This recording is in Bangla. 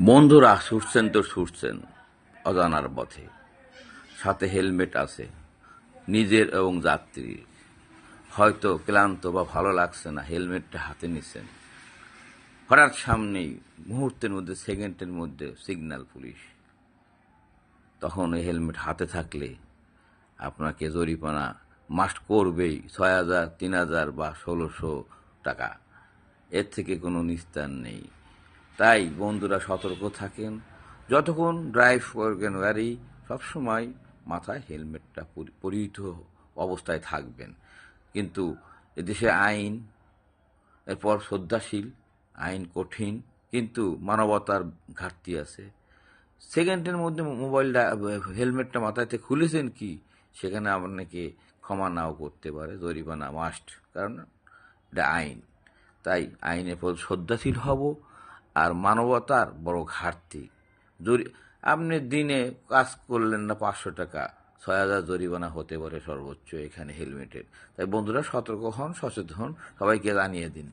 বন্ধুরা ছুটছেন তো ছুটছেন অজানার পথে, সাথে হেলমেট আছে নিজের এবং যাত্রীর। হয়তো ক্লান্ত বা ভালো লাগছে না, হেলমেটটা হাতে নিছেন। হঠাৎ সামনেই মুহূর্তের মধ্যে, সেকেন্ডের মধ্যে সিগন্যাল পুলিশ। তখন এই হেলমেট হাতে থাকলে আপনাকে জরিমানা মাস্ট করবেই ৬,০০০, ৩,০০০ বা ১৬০০ টাকা। এর থেকে কোনো নিস্তার নেই। তাই বন্ধুরা সতর্ক থাকেন, যতক্ষণ ড্রাইভ করবেন গাড়ি সবসময় মাথায় হেলমেটটা পরিহিত অবস্থায় থাকবেন। কিন্তু এদেশে আইন, এরপর শ্রদ্ধাশীল, আইন কঠিন, কিন্তু মানবতার ঘাটতি আছে। সেকেন্ডের মধ্যে মোবাইলটা, হেলমেটটা মাথাতে খুলেছেন কি, সেখানে আপনাকে ক্ষমা নাও করতে পারে, জরিমানা মাস্ট, কারণ এটা আইন। তাই আইনের প্রতি শ্রদ্ধাশীল হব। আর মানবতার বড় ঘাটতি, আপনি দিনে কাজ করলেন না ৫০০ টাকা, ৬,০০০ জরিমানা হতে পারে সর্বোচ্চ এখানে হেলমেটের। তাই বন্ধুরা সতর্ক হন, সচেতন হন, সবাইকে জানিয়ে দিন।